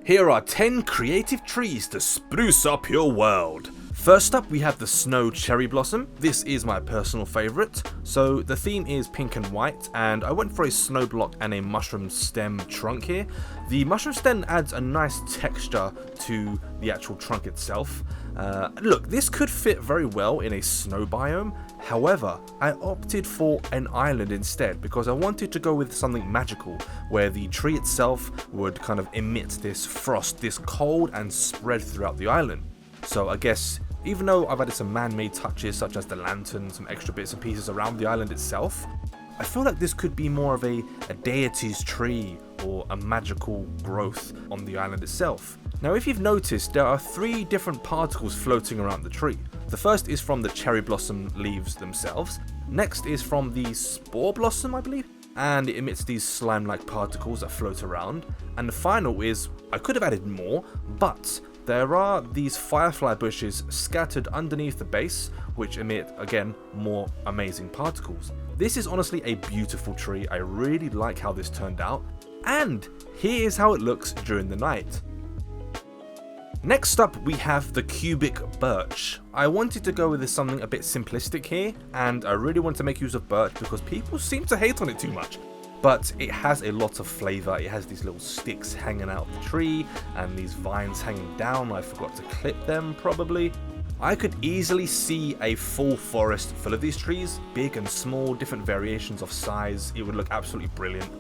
Here are 10 creative trees to spruce up your world. First up, we have the snow cherry blossom. This is my personal favourite. So the theme is pink and white, and I went for a snow block and a mushroom stem trunk here. The mushroom stem adds a nice texture to the actual trunk itself. Look, this could fit very well in a snow biome. However, I opted for an island instead because I wanted to go with something magical where the tree itself would kind of emit this frost, this cold, and spread throughout the island. So I guess even though I've added some man-made touches such as the lantern, some extra bits and pieces around the island itself, I feel like this could be more of a deity's tree or a magical growth on the island itself. Now if you've noticed, there are 3 different particles floating around the tree. The first is from the cherry blossom leaves themselves, next is from the spore blossom I believe, and it emits these slime-like particles that float around, and the final is, I could have added more, but there are these firefly bushes scattered underneath the base, which emit, again, more amazing particles. This is honestly a beautiful tree. I really like how this turned out. And here is how it looks during the night. Next up, we have the cubic birch. I wanted to go with something a bit simplistic here, and I really want to make use of birch because people seem to hate on it too much. But it has a lot of flavour. It has these little sticks hanging out of the tree and these vines hanging down. I forgot to clip them probably. I could easily see a full forest full of these trees, big and small, different variations of size. It would look absolutely brilliant.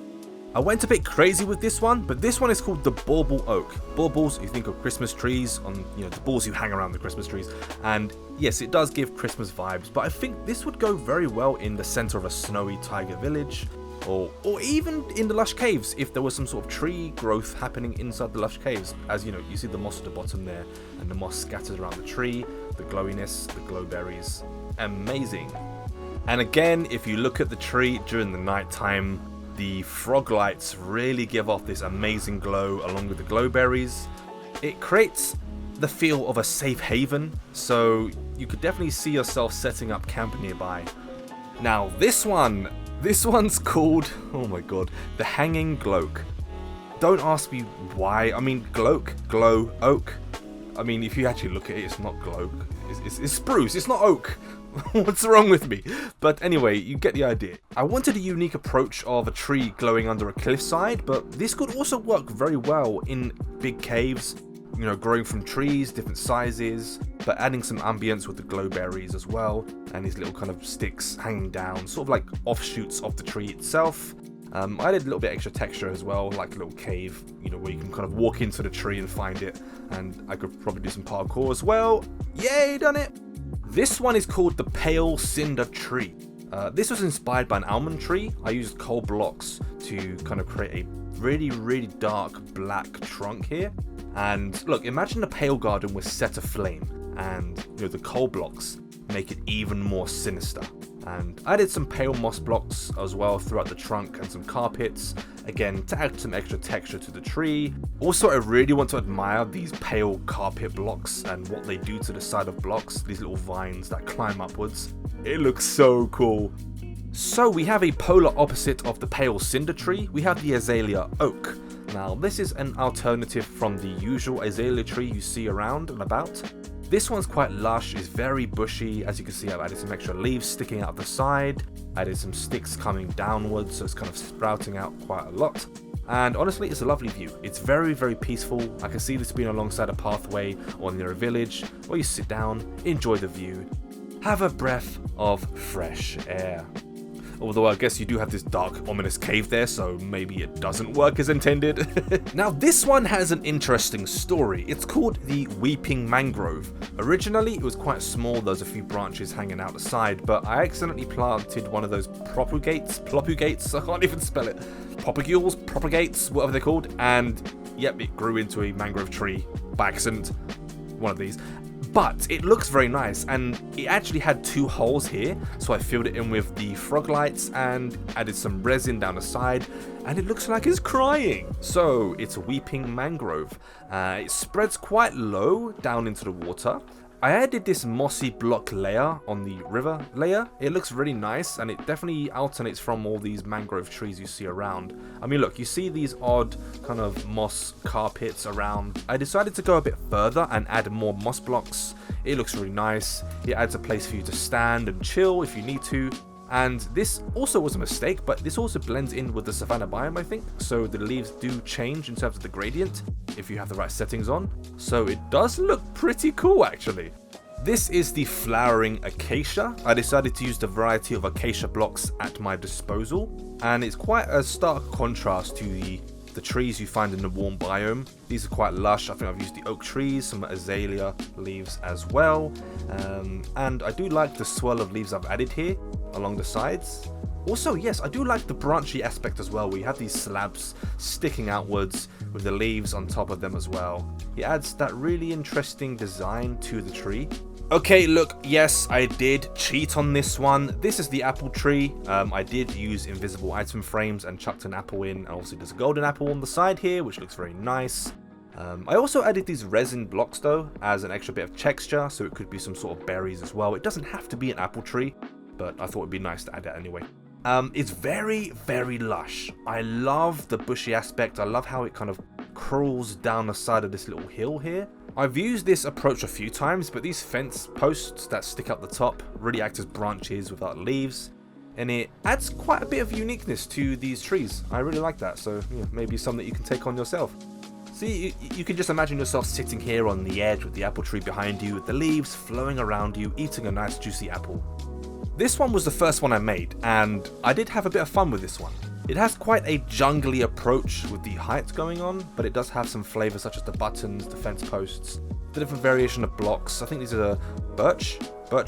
I went a bit crazy with this one, but this one is called the Bauble Oak. Baubles, you think of Christmas trees, on the balls you hang around the Christmas trees, and yes, it does give Christmas vibes, but I think this would go very well in the centre of a snowy tiger village, or even in the lush caves if there was some sort of tree growth happening inside the lush caves. As you see the moss at the bottom there, and the moss scattered around the tree, the glowiness, the glowberries, amazing. And again, if you look at the tree during the night time, the frog lights really give off this amazing glow along with the glowberries. It creates the feel of a safe haven, so you could definitely see yourself setting up camp nearby. Now this one's called, oh my god, the Hanging Gloak. Don't ask me why. I mean, Gloak, glow, oak. I mean, if you actually look at it, it's not Gloak. It's spruce, it's not oak. What's wrong with me? But anyway, you get the idea. I wanted a unique approach of a tree glowing under a cliffside, but this could also work very well in big caves, growing from trees, different sizes, but adding some ambience with the glowberries as well, and these little kind of sticks hanging down, sort of like offshoots of the tree itself. I added a little bit extra texture as well, like a little cave, where you can kind of walk into the tree and find it, and I could probably do some parkour as well. Yay, done it! This one is called the Pale Cinder Tree. This was inspired by an almond tree. I used coal blocks to kind of create a really, really dark black trunk here. And look, imagine a pale garden was set aflame, and the coal blocks make it even more sinister. And I added some pale moss blocks as well throughout the trunk and some carpets, again to add some extra texture to the tree. Also, I really want to admire these pale carpet blocks and what they do to the side of blocks, these little vines that climb upwards. It looks so cool. So we have a polar opposite of the pale cinder tree. We have the Azalea Oak. Now this is an alternative from the usual azalea tree you see around and about. This one's quite lush, is very bushy. As you can see, I've added some extra leaves sticking out the side, added some sticks coming downwards, so it's kind of sprouting out quite a lot. And honestly, it's a lovely view. It's very, very peaceful. I can see this being alongside a pathway or near a village, where you sit down, enjoy the view, have a breath of fresh air. Although I guess you do have this dark, ominous cave there, so maybe it doesn't work as intended. Now this one has an interesting story. It's called the Weeping Mangrove. Originally it was quite small, there was a few branches hanging out the side, but I accidentally planted one of those propagates, I can't even spell it, propagates, whatever they're called, and yep, it grew into a mangrove tree by accident, one of these. But it looks very nice, and it actually had 2 holes here, so I filled it in with the frog lights and added some resin down the side, and it looks like it's crying. So it's a weeping mangrove. It spreads quite low down into the water, I added this mossy block layer on the river layer. It looks really nice and it definitely alternates from all these mangrove trees you see around. I mean, look, you see these odd kind of moss carpets around. I decided to go a bit further and add more moss blocks. It looks really nice. It adds a place for you to stand and chill if you need to. And this also was a mistake, but this also blends in with the savanna biome, I think. So the leaves do change in terms of the gradient if you have the right settings on. So it does look pretty cool, actually. This is the flowering acacia. I decided to use the variety of acacia blocks at my disposal. And it's quite a stark contrast to the trees you find in the warm biome. These are quite lush. I think I've used the oak trees, some azalea leaves as well. And I do like the swirl of leaves I've added here along the sides. Also, yes, I do like the branchy aspect as well. We have these slabs sticking outwards with the leaves on top of them as well. It adds that really interesting design to the tree. Okay, look, yes, I did cheat on this one. This is the apple tree. I did use invisible item frames and chucked an apple in. And obviously there's a golden apple on the side here, which looks very nice. I also added these resin blocks though, as an extra bit of texture, so it could be some sort of berries as well. It doesn't have to be an apple tree, but I thought it'd be nice to add that anyway. It's very, very lush. I love the bushy aspect. I love how it kind of crawls down the side of this little hill here. I've used this approach a few times, but these fence posts that stick up the top really act as branches without leaves, and it adds quite a bit of uniqueness to these trees. I really like that, so maybe something that you can take on yourself. See, you can just imagine yourself sitting here on the edge with the apple tree behind you, with the leaves flowing around you, eating a nice juicy apple. This one was the first one I made, and I did have a bit of fun with this one. It has quite a jungly approach with the height going on, but it does have some flavors such as the buttons, the fence posts, the different variation of blocks. I think these are birch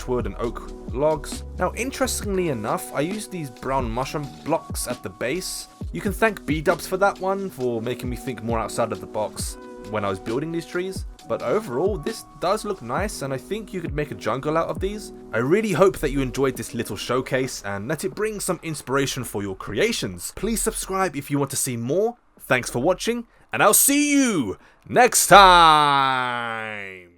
wood and oak logs. Now, interestingly enough, I used these brown mushroom blocks at the base. You can thank B-dubs for that one, for making me think more outside of the box when I was building these trees. But overall, this does look nice, and I think you could make a jungle out of these. I really hope that you enjoyed this little showcase and let it bring some inspiration for your creations. Please subscribe if you want to see more. Thanks for watching, and I'll see you next time!